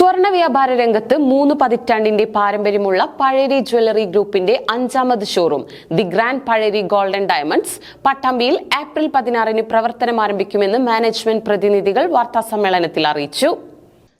സ്വർണ്ണ വ്യാപാര രംഗത്ത് 3 പതിറ്റാണ്ടിന്റെ പാരമ്പര്യമുള്ള പഴേരി ജ്വല്ലറി ഗ്രൂപ്പിന്റെ 5ാമത് showroom the grand Pazheri golden diamonds പട്ടാമ്പിയിൽ ഏപ്രിൽ 16-ന് പ്രവർത്തനം ആരംഭിക്കുമെന്ന് മാനേജ്മെന്റ് പ്രതിനിധികൾ വാർത്താസമ്മേളനത്തിൽ അറിയിച്ചു.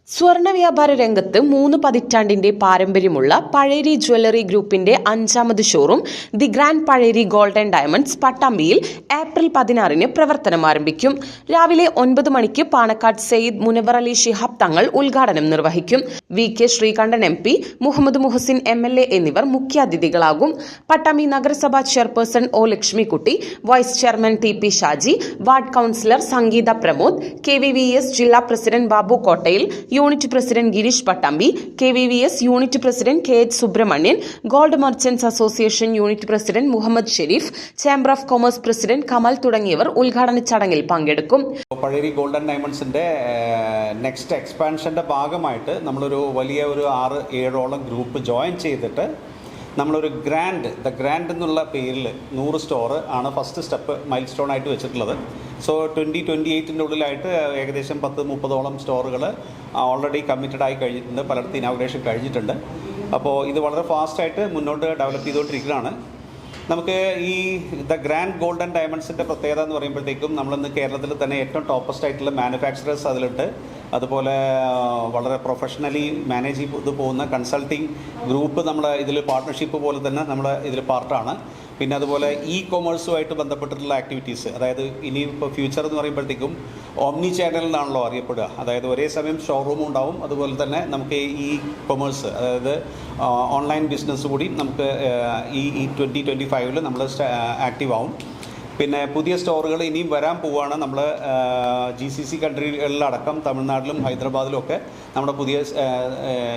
സ്വർണ്ണ വ്യാപാര രംഗത്ത് 3 പതിറ്റാണ്ടിന്റെ പാരമ്പര്യമുള്ള പഴേരി ജ്വല്ലറി ഗ്രൂപ്പിന്റെ 5ാമത് showroom the grand Pazheri golden diamonds പട്ടാമ്പിയിൽ ഏപ്രിൽ 16-ന് പ്രവർത്തനം ആരംഭിക്കും. രാവിലെ 9 മണിക്ക് പാണക്കാട് സെയ്ദ് മുനവർ അലി ശിഹാബ് തങ്ങൾ ഉദ്ഘാടനം നിർവഹിക്കും. VK Sreekandan MP, Muhammad Muhsin MLA എന്നിവർ മുഖ്യാതിഥികളാകും. പട്ടാമ്പി നഗരസഭാ ചെയർപേഴ്സൺ O ലക്ഷ്മിക്കുട്ടി, vice chairman TP Shaji, ward councillor Sangeetha Pramod, KVVS ജില്ലാ president Babu Kottayil, unit president Girish Pattambi, KVVS unit president KH Subrahmanyan, gold merchants association unit president Muhammad Sharif, chamber of commerce president Kamal തുടങ്ങിയവർ ഉദ്ഘാടന ചടങ്ങിൽ പങ്കെടുക്കും. പഴേരി ഗോൾഡൻ ഡയമണ്ട്സിന്റെ നെക്സ്റ്റ് എക്സ്പാൻഷന്റെ ഭാഗമായിട്ട് നമ്മളൊരു വലിയ 6-7ഓളം ഗ്രൂപ്പ് ജോയിൻ ചെയ്തിട്ട് നമ്മളൊരു ദ ഗ്രാൻഡ് എന്നുള്ള പേരിൽ 100 സ്റ്റോർ ആണ് ഫസ്റ്റ് സ്റ്റെപ്പ് മൈൽ സ്റ്റോൺ ആയിട്ട് വെച്ചിട്ടുള്ളത്. സോ 2028-ൻ്റെ ഉള്ളിലായിട്ട് ഏകദേശം 10-30ഓളം സ്റ്റോറുകൾ ഓൾറെഡി കമ്മിറ്റഡ് ആയി കഴിഞ്ഞിട്ടുണ്ട്. പലയിടത്തും ഇനാഗുറേഷൻ കഴിഞ്ഞിട്ടുണ്ട്. അപ്പോൾ ഇത് വളരെ ഫാസ്റ്റായിട്ട് മുന്നോട്ട് ഡെവലപ്പ് ചെയ്തുകൊണ്ടിരിക്കുന്നതാണ്. നമുക്ക് ഈ ദ ഗ്രാൻഡ് ഗോൾഡൻ ഡയമണ്ട്സിൻ്റെ പ്രത്യേകത എന്ന് പറയുമ്പോഴത്തേക്കും നമ്മളിന്ന് കേരളത്തിൽ തന്നെ ഏറ്റവും ടോപ്പസ്റ്റ് ആയിട്ടുള്ള മാനുഫാക്ചറേഴ്സ് അതിലുണ്ട്. അതുപോലെ വളരെ പ്രൊഫഷണലി മാനേജ് ചെയ്ത് പോകുന്ന കൺസൾട്ടിങ് ഗ്രൂപ്പ് നമ്മുടെ ഇതിൽ പാർട്ട്ണർഷിപ്പ് പോലെ തന്നെ നമ്മുടെ ഇതിൽ പാർട്ടാണ്. പിന്നെ അതുപോലെ കൊമേഴ്സുമായിട്ട് ബന്ധപ്പെട്ടിട്ടുള്ള ആക്ടിവിറ്റീസ്, അതായത് ഇനിയിപ്പോൾ ഫ്യൂച്ചർ എന്ന് പറയുമ്പോഴത്തേക്കും ഓംനി ചാനലിലാണല്ലോ അറിയപ്പെടുക. അതായത് ഒരേ സമയം ഷോറൂമും ഉണ്ടാവും, അതുപോലെ തന്നെ നമുക്ക് കൊമേഴ്സ്, അതായത് ഓൺലൈൻ ബിസിനസ് കൂടി നമുക്ക് ഈ 2025 നമ്മൾ ആക്റ്റീവ് ആവും. പിന്നെ പുതിയ സ്റ്റോറുകൾ ഇനിയും വരാൻ പോവുകയാണ്. നമ്മൾ GCC കൺട്രികളിലടക്കം തമിഴ്നാട്ടിലും ഹൈദരാബാദിലും ഒക്കെ നമ്മുടെ പുതിയ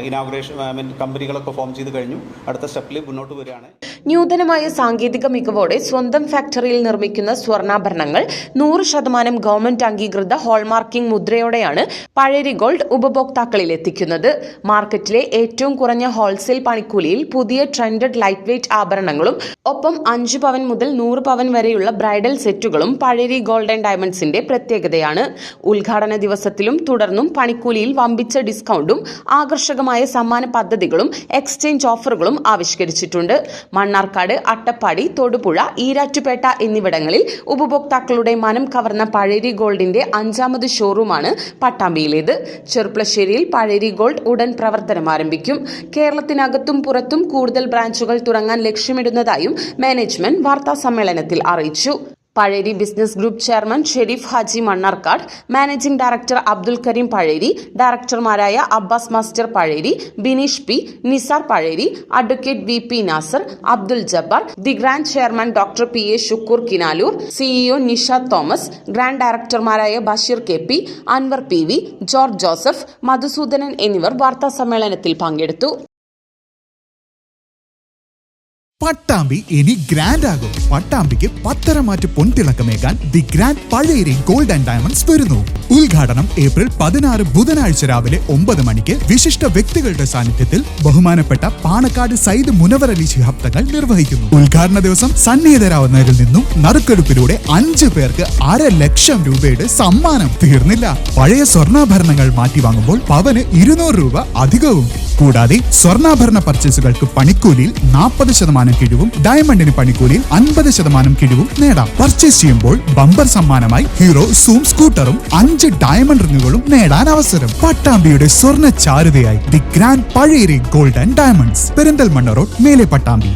ഇനാഗുറേഷൻ കമ്പനികളൊക്കെ ഫോം ചെയ്ത് കഴിഞ്ഞു. അടുത്ത സ്റ്റെപ്പിൽ മുന്നോട്ട് വരികയാണ്. നൂതനമായ സാങ്കേതിക മികവോടെ സ്വന്തം ഫാക്ടറിയിൽ നിർമ്മിക്കുന്ന സ്വർണ്ണാഭരണങ്ങൾ 100% ഗവൺമെന്റ് അംഗീകൃത ഹോൾമാർക്കിംഗ് മുദ്രയോടെയാണ് പഴേരി ഗോൾഡ് ഉപഭോക്താക്കളിൽ എത്തിക്കുന്നത്. മാർക്കറ്റിലെ ഏറ്റവും കുറഞ്ഞ ഹോൾസെയിൽ പണിക്കൂലിയിൽ പുതിയ ട്രെൻഡഡ് ലൈറ്റ് വെയ്റ്റ് ആഭരണങ്ങളും ഒപ്പം 5 പവൻ മുതൽ 100 പവൻ വരെയുള്ള ബ്രൈഡൽ സെറ്റുകളും പഴേരി ഗോൾഡൻ ഡയമണ്ട്സിന്റെ പ്രത്യേകതയാണ്. ഉദ്ഘാടന ദിവസത്തിലും തുടർന്നും പണിക്കൂലിയിൽ വമ്പിച്ച ഡിസ്കൗണ്ടും ആകർഷകമായ സമ്മാന പദ്ധതികളും എക്സ്ചേഞ്ച് ഓഫറുകളും ആവിഷ്കരിച്ചിട്ടുണ്ട്. മണ്ണാർക്കാട്, അട്ടപ്പാടി, തൊടുപുഴ, ഈരാറ്റുപേട്ട എന്നിവിടങ്ങളിൽ ഉപഭോക്താക്കളുടെ മനം കവർന്ന പഴേരി ഗോൾഡിന്റെ 5ാമത് ഷോറൂമാണ് പട്ടാമ്പിയിലേത്. ചെർപ്പളശ്ശേരിയിൽ പഴേരി ഗോൾഡ് ഉടൻ പ്രവർത്തനം ആരംഭിക്കും. കേരളത്തിനകത്തും പുറത്തും കൂടുതൽ ബ്രാഞ്ചുകൾ തുടങ്ങാൻ ലക്ഷ്യമിടുന്നതായും മാനേജ്മെന്റ് വാർത്താസമ്മേളനത്തിൽ അറിയിച്ചു. Pazheri business group chairman Sharif Haji Mannarkkad, managing director Abdul Kareem Pazheri, ഡയറക്ടർമാരായ Abbas master Pazheri, Bineesh P, Nisar Pazheri, advocate VP Nasar, Abdul Jabbar, the grand chairman doctor PA Shukoor Kinaloor, CEO Nishad Thomas, grand ഡയറക്ടർമാരായ Basheer KP, Anwar PV, George Joseph, Madhusoodanan എന്നിവർ വാർത്താസമ്മേളനത്തിൽ പങ്കെടുത്തു. പട്ടാമ്പി ഇനി ഗ്രാൻഡ് ആകും. പട്ടാമ്പിക്ക് പത്തരമാറ്റ് പൊൻതിളക്കമേകാൻ the grand Pazheri gold and diamonds വരുന്നു. ഉദ്ഘാടനം ഏപ്രിൽ 16 ബുധനാഴ്ച രാവിലെ 9 മണിക്ക് വിശിഷ്ട വ്യക്തികളുടെ സാന്നിധ്യത്തിൽ ബഹുമാനപ്പെട്ട പാണക്കാട് സയ്യിദ് മുനവർ അലി ശിഹാബ് തങ്ങൾ നിർവഹിക്കുന്നു. ഉദ്ഘാടന ദിവസം സന്നിഹിതരാവുന്നവരിൽ നിന്നും നറുക്കെടുപ്പിലൂടെ 5 പേർക്ക് 1.5 ലക്ഷം രൂപയുടെ സമ്മാനം. തീർന്നില്ല, പഴയ സ്വർണ്ണാഭരണങ്ങൾ മാറ്റി വാങ്ങുമ്പോൾ പവന് 200 രൂപ അധികവും. കൂടാതെ സ്വർണ്ണാഭരണ പർച്ചേസുകൾക്ക് പണിക്കൂലിയിൽ 40% കിഴിവും ഡയമണ്ടിന് പണിക്കൂലിയിൽ 50% കിഴിവും നേടാം. പർച്ചേസ് ചെയ്യുമ്പോൾ ബമ്പർ സമ്മാനമായി ഹീറോ സൂം സ്കൂട്ടറും 5 ഡയമണ്ട് റിങ്ങുകളും നേടാൻ അവസരം. പട്ടാമ്പിയുടെ സ്വർണ്ണ ചാരുതയായി the grand Pazheri gold and diamonds, Perinthalmanna road, മേലെ പട്ടാമ്പി.